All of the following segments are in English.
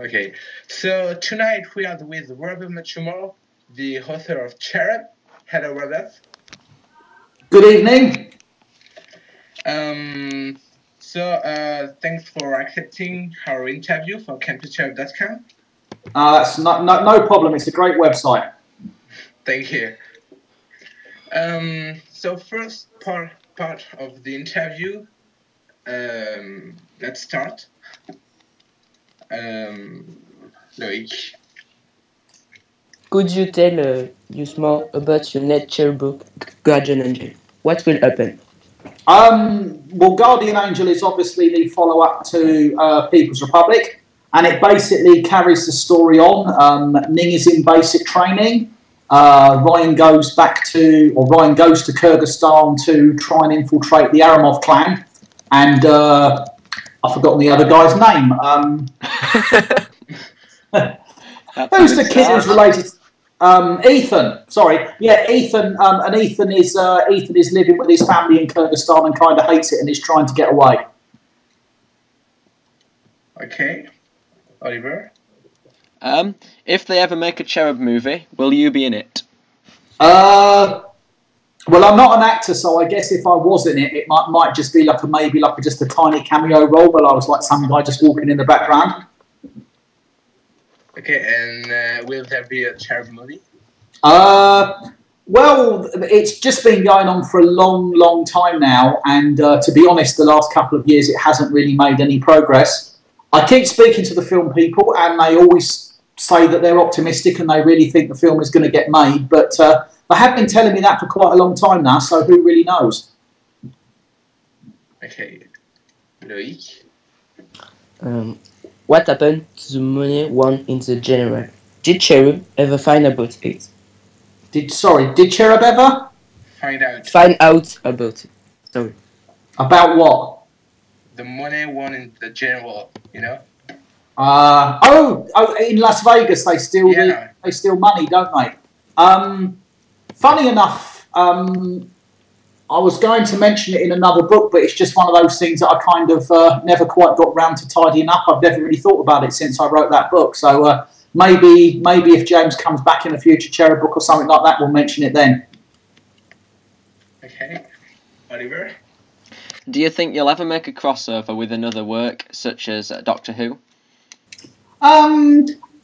Okay, so tonight we are with Robert Muchamore, the author of Cherub. Hello, Robert. Good evening. Thanks for accepting our interview for campuscherub.com. That's no problem. It's a great website. Thank you. So first part of the interview. Let's start. Loïc. Could you tell us more about your next Cherub book, Guardian Angel? What will happen? Well, Guardian Angel is obviously the follow-up to People's Republic, and it basically carries the story on. Ning is in basic training. Ryan goes to Kyrgyzstan to try and infiltrate the Aramov clan, and I've forgotten the other guy's name. Who's the kid who's related? Ethan. Sorry, yeah, Ethan. And Ethan is living with his family in Kyrgyzstan and kind of hates it and is trying to get away. Okay, Oliver. If they ever make a Cherub movie, will you be in it? Well, I'm not an actor, so I guess if I was in it, it might just be just a tiny cameo role, where I was like some guy just walking in the background. Okay, and will there be a Cherub movie? Well, it's just been going on for a long, long time now, and to be honest, the last couple of years it hasn't really made any progress. I keep speaking to the film people, and they always say that they're optimistic and they really think the film is going to get made, but they have been telling me that for quite a long time now, so who really knows? Okay, Loïc. What happened to the money won in the general? Did Cherub ever find about it? Did Cherub ever? Find out about it. Sorry. About what? The money won in the general, you know? In Las Vegas they steal money, don't they? Funny enough, I was going to mention it in another book, but it's just one of those things that I kind of never quite got round to tidying up. I've never really thought about it since I wrote that book. So maybe if James comes back in a future Cherub book or something like that, we'll mention it then. Okay. Oliver? Do you think you'll ever make a crossover with another work, such as Doctor Who?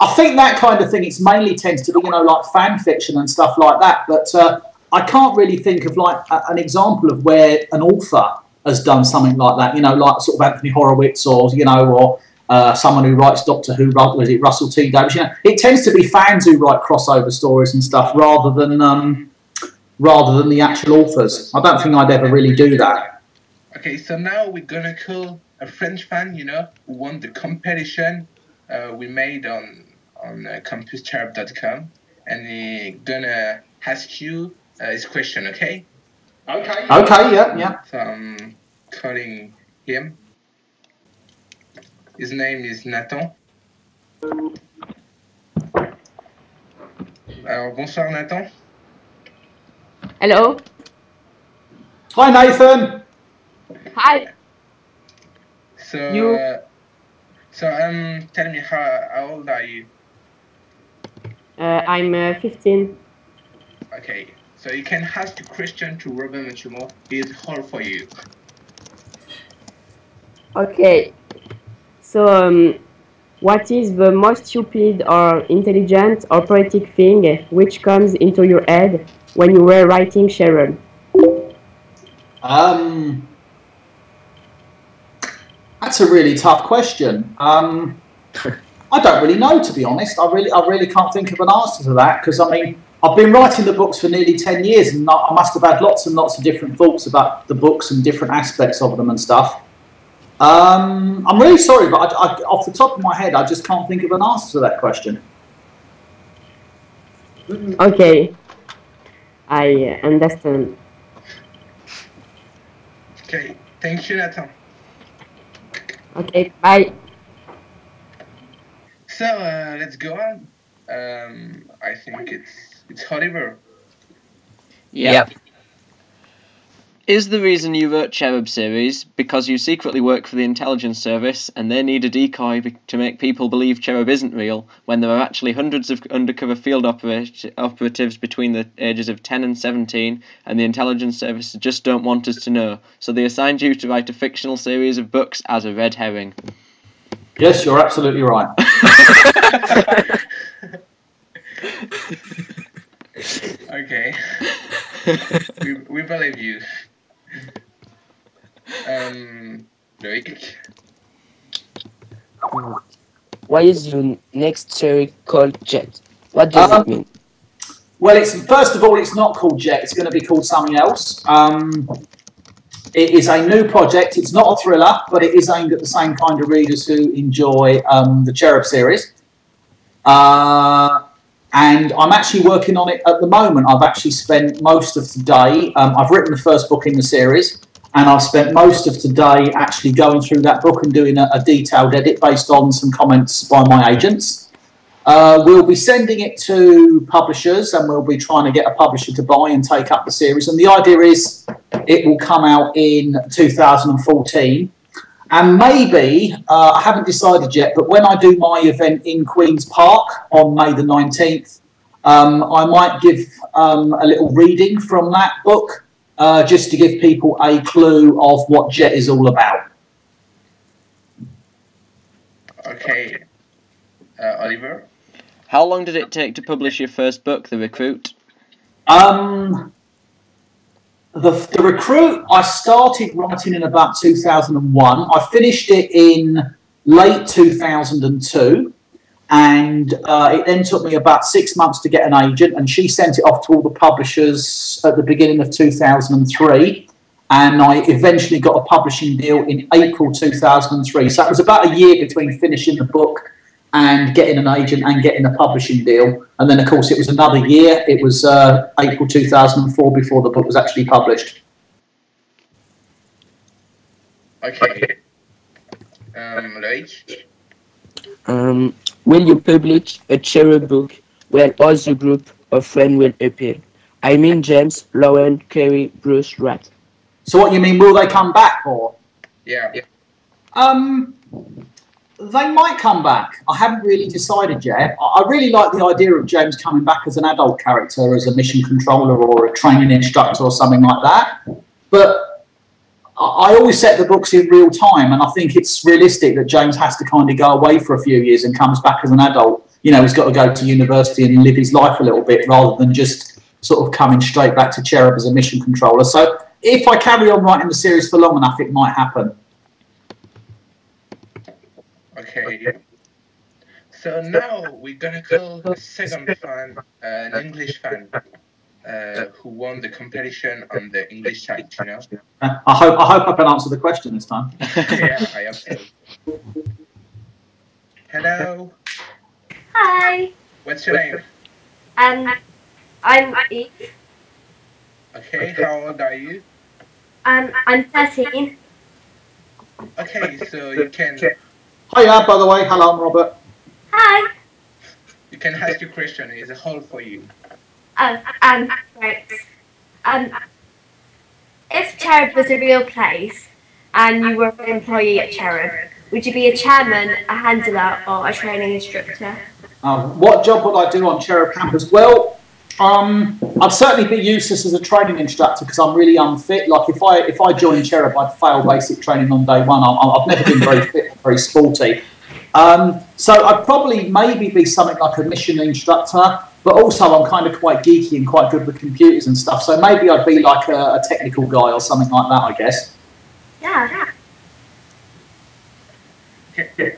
I think that kind of thing, it mainly tends to be, like fan fiction and stuff like that. But I can't really think of like an example of where an author has done something like that. Like sort of Anthony Horowitz or someone who writes Doctor Who. Was it Russell T Davies? It tends to be fans who write crossover stories and stuff rather than the actual authors. I don't think I'd ever really do that. Okay, so now we're gonna call a French fan, who won the competition we made on campuscherub.com, and he's gonna ask you his question, okay? Okay, yeah. So I'm calling him. His name is Nathan. Alors, bonsoir Nathan. Hello. Hi Nathan. Hi. So tell me how old are you? I'm 15. Okay, so you can ask a question to Robert Muchamore. He's all for you. Okay. So, what is the most stupid or intelligent or poetic thing which comes into your head when you were writing Cherub? That's a really tough question. I don't really know, to be honest. I really can't think of an answer to that, because I've been writing the books for nearly 10 years, and I must have had lots and lots of different thoughts about the books and different aspects of them and stuff. I'm really sorry, but I, off the top of my head, I just can't think of an answer to that question. Okay, I understand. Okay, thank you, Nathan. Okay, bye. So let's go on. I think it's Oliver. Yep. Is the reason you wrote Cherub series because you secretly work for the intelligence service and they need a decoy to make people believe Cherub isn't real when there are actually hundreds of undercover field operatives between the ages of 10 and 17 and the intelligence service just don't want us to know, so they assigned you to write a fictional series of books as a red herring? Yes, you're absolutely right. Okay. we believe you. Loic? Why is your next series called Jet? What does it mean? Well, first of all, it's not called Jet. It's going to be called something else. It is a new project. It's not a thriller, but it is aimed at the same kind of readers who enjoy the Cherub series. And I'm actually working on it at the moment. I've actually spent most of today. I've written the first book in the series, and I've spent most of today actually going through that book and doing a detailed edit based on some comments by my agents. We'll be sending it to publishers, and we'll be trying to get a publisher to buy and take up the series. And the idea is it will come out in 2014. And maybe, I haven't decided yet, but when I do my event in Queen's Park on May the 19th, I might give a little reading from that book, just to give people a clue of what Jet is all about. Okay. Oliver? How long did it take to publish your first book, The Recruit? The Recruit, I started writing in about 2001. I finished it in late 2002, and it then took me about 6 months to get an agent, and she sent it off to all the publishers at the beginning of 2003, and I eventually got a publishing deal in April 2003. So it was about a year between finishing the book and getting an agent and getting a publishing deal. And then, of course, it was another year. It was April 2004 before the book was actually published. Okay. Loic? Will you publish a Cherub book where all the group of friends will appear? I mean James, Lauren, Kerry, Bruce, Rat. So what you mean, will they come back, or? Yeah. They might come back. I haven't really decided yet. I really like the idea of James coming back as an adult character, as a mission controller or a training instructor or something like that. But I always set the books in real time, and I think it's realistic that James has to kind of go away for a few years and comes back as an adult. You know, he's got to go to university and live his life a little bit rather than just sort of coming straight back to Cherub as a mission controller. So if I carry on writing the series for long enough, it might happen. Okay. So now we're gonna call the second fan an English fan who won the competition on the English side, you know? I hope I can answer the question this time. Yeah, I hope so. Hello. Hi. What's your name? I'm Eve. Okay, how old are you? I'm 13. Okay, so you can Hiya, by the way. Hello, I'm Robert. Hi. you can ask your question. It's a hole for you. Oh, right. If Cherub was a real place and you were an employee at Cherub, would you be a chairman, a handler, or a training instructor? What job would I do on Cherub campus? Well, I'd certainly be useless as a training instructor because I'm really unfit. Like if I joined Cherub, I'd fail basic training on day one. I've never been very fit, very sporty. So I'd probably maybe be something like a mission instructor, but also I'm kind of quite geeky and quite good with computers and stuff. So maybe I'd be like a technical guy or something like that, I guess. Yeah. Okay.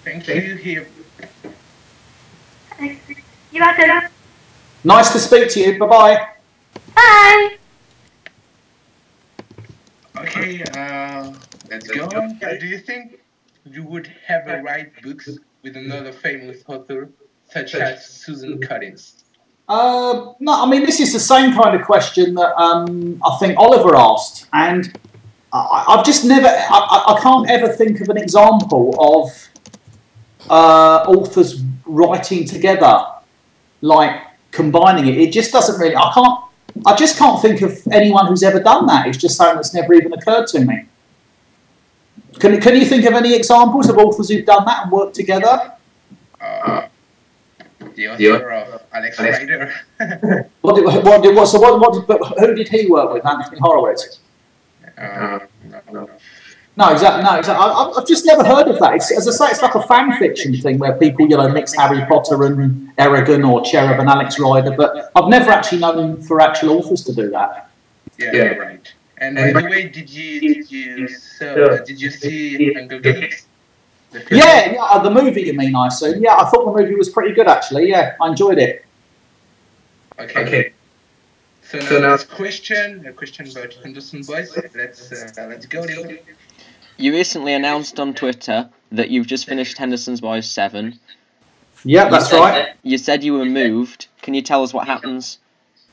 Thank you. Here. You're welcome. Nice to speak to you. Bye-bye. Bye. Okay, let's go on. Do you think you would ever write books with another famous author, such as Susan Collins? No, I mean, this is the same kind of question that I think Oliver asked. And I've just never, I can't ever think of an example of authors writing together, like combining it. It just doesn't really, I can't I just can't think of anyone who's ever done that. It's just something that's never even occurred to me. Can you think of any examples of authors who've done that and worked together? The author of Alex Rider. Who did he work with? Anthony Horowitz? No, exactly. No, exactly. I've just never heard of that. As I say, it's like a fan fiction thing where people, mix Harry Potter and Eragon or Cherub and Alex Rider, but I've never actually known for actual authors to do that. Yeah, right. And by the way, did you see Hunger Games? Yeah, the movie you mean, I assume. Yeah, I thought the movie was pretty good actually. Yeah, I enjoyed it. Okay. So now a question about Henderson Boys. Let's go. You recently announced on Twitter that you've just finished Henderson's Boys 7. Yeah, that's right. You said you were moved. Can you tell us what happens?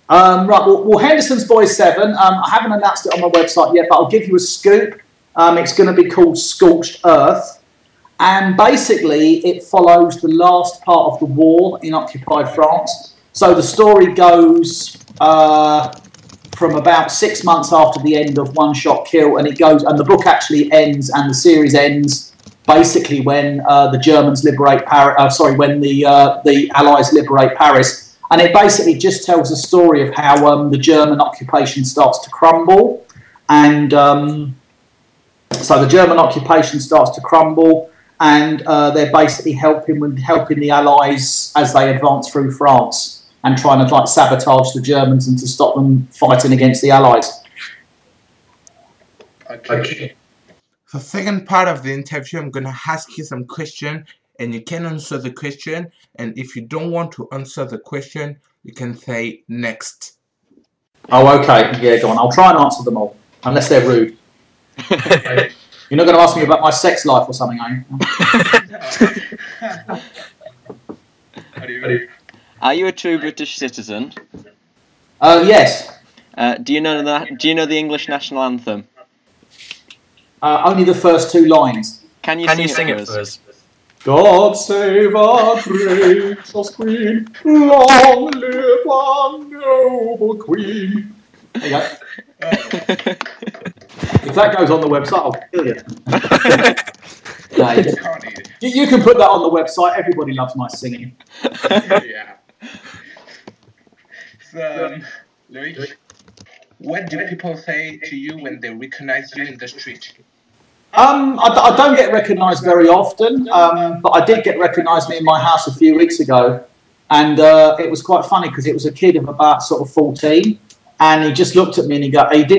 Right, well, Henderson's Boys 7, I haven't announced it on my website yet, but I'll give you a scoop. It's going to be called Scorched Earth. And basically, it follows the last part of the war in occupied France. So the story goes from about 6 months after the end of One Shot Kill, and the book actually ends, and the series ends basically when the Germans liberate Paris. When the Allies liberate Paris, and it basically just tells the story of how the German occupation starts to crumble, and so the German occupation starts to crumble, and they're basically helping the Allies as they advance through France, and trying to sabotage the Germans and to stop them fighting against the Allies. Okay. The second part of the interview, I'm going to ask you some question, and you can answer the question. And if you don't want to answer the question, you can say next. Oh, okay. Yeah, go on. I'll try and answer them all, unless they're rude. You're not going to ask me about my sex life or something, are you? Are you a true British citizen? Yes. Do you know the English national anthem? Only the first two lines. Can you sing it for us? God save our gracious Queen, long live our noble Queen. There you go. If that goes on the website, I'll kill you. You can put that on the website. Everybody loves my singing. Yeah. So, Louis, what do people say to you when they recognize you in the street? I don't get recognised very often, but I did get recognised in my house a few weeks ago, and it was quite funny because it was a kid of about sort of 14, and he just looked at me and he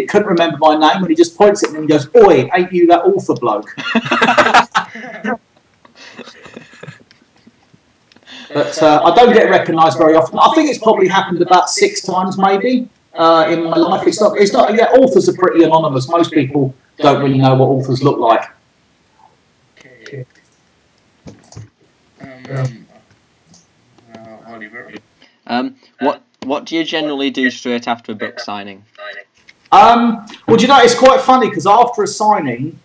couldn't remember my name, and he just points at me and he goes, "Oi, ain't you that author bloke?" But I don't get recognised very often. I think it's probably happened about 6 times maybe in my life. It's not. Yeah, authors are pretty anonymous. Most people don't really know what authors look like. Okay. Oliver. What do you generally do straight after a book signing? Well, do you know, it's quite funny because after a signing,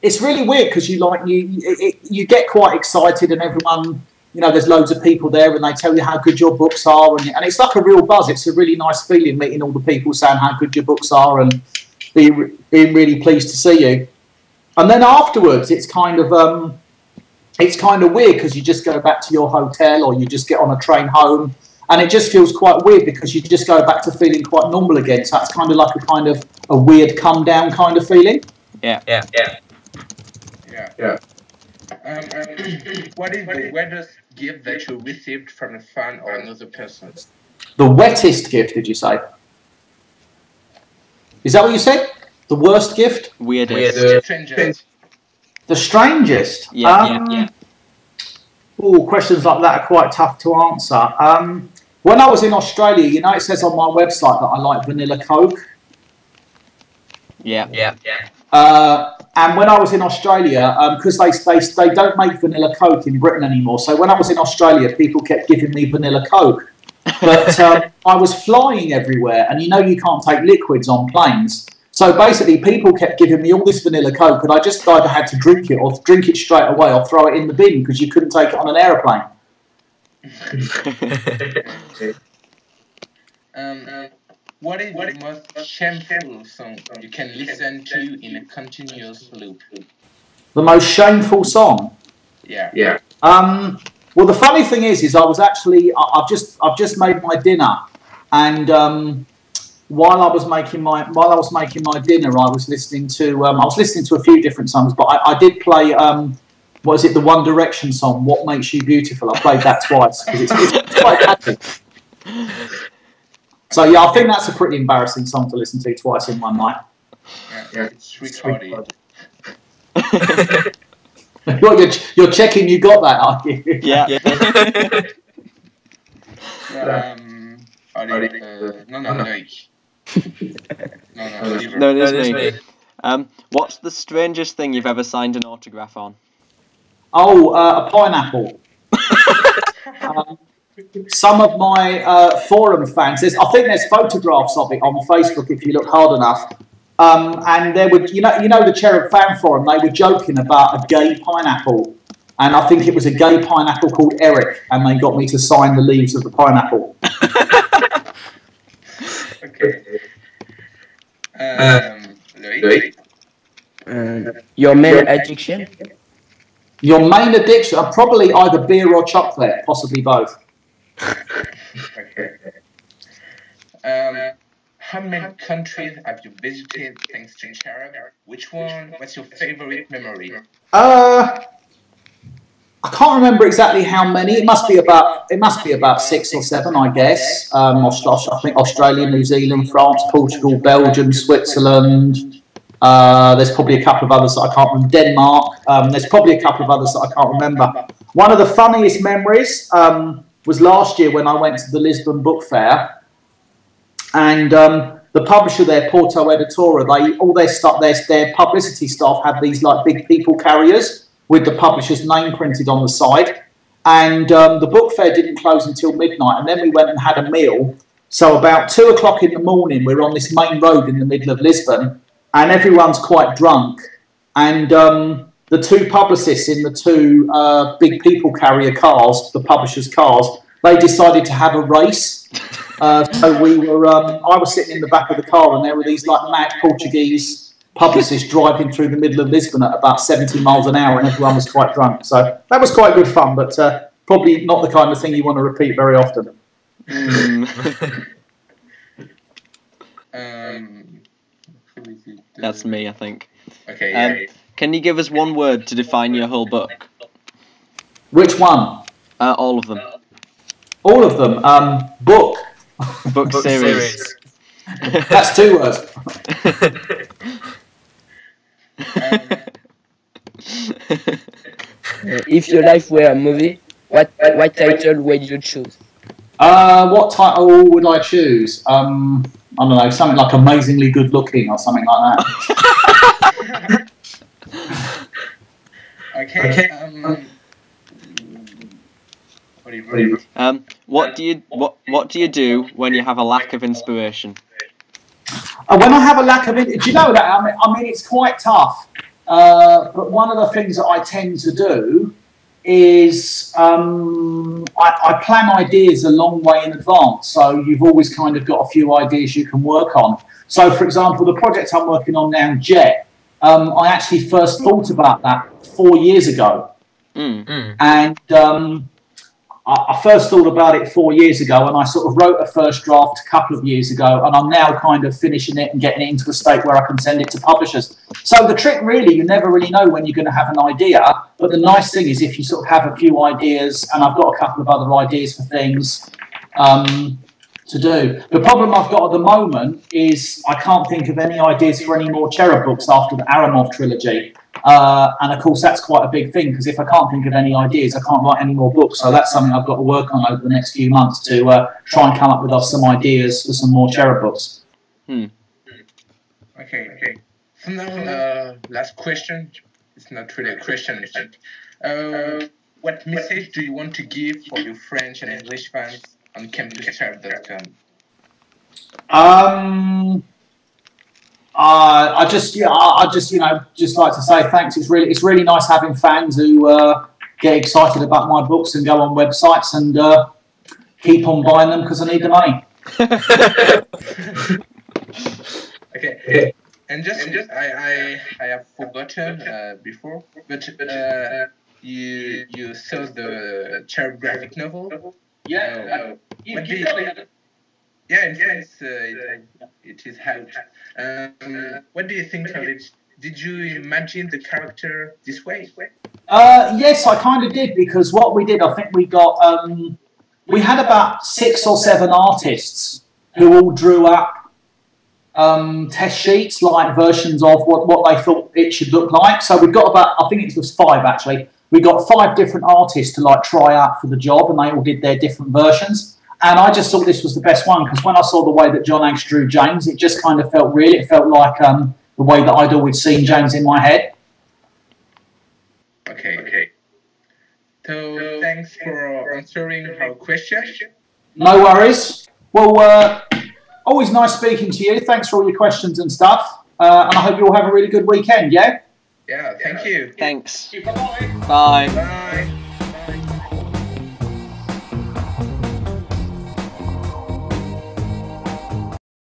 it's really weird because you get quite excited, and everyone, there's loads of people there and they tell you how good your books are, and it's like a real buzz. It's a really nice feeling meeting all the people saying how good your books are and being really pleased to see you. And then afterwards, it's kind of weird because you just go back to your hotel or you just get on a train home, and it just feels quite weird because you just go back to feeling quite normal again. So that's kind of like a weird come down kind of feeling. Yeah. What is the wettest gift that you received from a fan or another person? The wettest gift, did you say? Is that what you said? The worst gift? Weirdest. The strangest. The strangest? Yeah. Oh, questions like that are quite tough to answer. When I was in Australia, it says on my website that I like vanilla Coke. Yeah. And when I was in Australia, because they don't make vanilla Coke in Britain anymore, so when I was in Australia, people kept giving me vanilla Coke. But I was flying everywhere, and you can't take liquids on planes. So basically, people kept giving me all this vanilla Coke, and I just either had to drink it or drink it straight away or throw it in the bin because you couldn't take it on an aeroplane. What is the most shameful song you can listen to in a continuous loop? The most shameful song. Yeah. Well, the funny thing is I was actually I've just made my dinner, and while I was making my dinner, I was listening to a few different songs, but I did play what is it, the One Direction song, "What Makes You Beautiful." I played that twice because it's quite catchy. So yeah, I think that's a pretty embarrassing song to listen to twice in one night. Yeah. It's recorded. You're checking you got that, are you? Yeah. No, it is me. What's the strangest thing you've ever signed an autograph on? Oh, a pineapple. Some of my forum fans, I think there's photographs of it on Facebook if you look hard enough. And there would, you know, the Cherub fan forum, they were joking about a gay pineapple, and I think it was a gay pineapple called Eric, and they got me to sign the leaves of the pineapple. Okay. Louis? Your main addiction? Your main addiction? Probably either beer or chocolate, possibly both. Okay. How many countries have you visited thanks to Cherub? Which one? What's your favorite memory? I can't remember exactly how many. It must be about 6 or 7, I guess. I think Australia, New Zealand, France, Portugal, Belgium, Switzerland. There's probably a couple of others that I can't remember. Denmark. There's probably a couple of others that I can't remember. One of the funniest memories was last year when I went to the Lisbon Book Fair, and the publisher there, Porto Editora, all their publicity staff had these like big people carriers with the publisher's name printed on the side, and the book fair didn't close until midnight, and then we went and had a meal. So about 2 o'clock in the morning, we're on this main road in the middle of Lisbon, and everyone's quite drunk, and the two publicists in the two big people carrier cars, the publisher's cars, they decided to have a race. So we were, I was sitting in the back of the car, and there were these like mad Portuguese publicists driving through the middle of Lisbon at about 70 miles an hour, and everyone was quite drunk. So that was quite good fun, but probably not the kind of thing you want to repeat very often. That's me, I think. Okay. Can you give us one word to define your whole book? Which one? All of them. All of them. Book. Book series. That's 2 words. If your life were a movie, what title would you choose? What title would I choose? I don't know, something like Amazingly Good Looking or something like that. Okay. What do you do when you have a lack of inspiration? When I have a lack of it, do you know that? I mean, it's quite tough. But one of the things that I tend to do is I plan ideas a long way in advance. So you've always kind of got a few ideas you can work on. So, for example, the project I'm working on now, Jet, I actually first thought about that 4 years ago. And I first thought about it 4 years ago, and I sort of wrote a first draft a couple of years ago, and I'm now kind of finishing it and getting it into a state where I can send it to publishers. So the trick really, you never really know when you're going to have an idea, but the nice thing is if you sort of have a few ideas, and I've got a couple of other ideas for things to do. The problem I've got at the moment is I can't think of any ideas for any more Cherub books after the Aramov trilogy. And of course that's quite a big thing, because if I can't think of any ideas, I can't write any more books. So that's something I've got to work on over the next few months to try and come up with some ideas for some more Cherub books. Okay. So now, last question. It's not really a question, but what message do you want to give for your French and English fans on campuscherub.com? I just like to say thanks. It's really nice having fans who get excited about my books and go on websites and keep on buying them because I need the money. Okay. And just I have forgotten before, but you saw the Cherub graphic novel. Yeah. What do you? Yeah, in France, it is out. What do you think of it? Did you imagine the character this way? Yes, I kind of did, because what we did, I think we got, we had about 6 or 7 artists who all drew up test sheets, like versions of what they thought it should look like. So we got about, I think it was 5 actually. We got 5 different artists to like try out for the job, and they all did their different versions. And I just thought this was the best one, because when I saw the way that John Ash drew James, it just kind of felt real. It felt like the way that I'd always seen James in my head. Okay. So thanks for answering our question. No worries. Well, always nice speaking to you. Thanks for all your questions and stuff. And I hope you all have a really good weekend, yeah? Yeah, thank you. Thanks. Bye. Bye. Bye.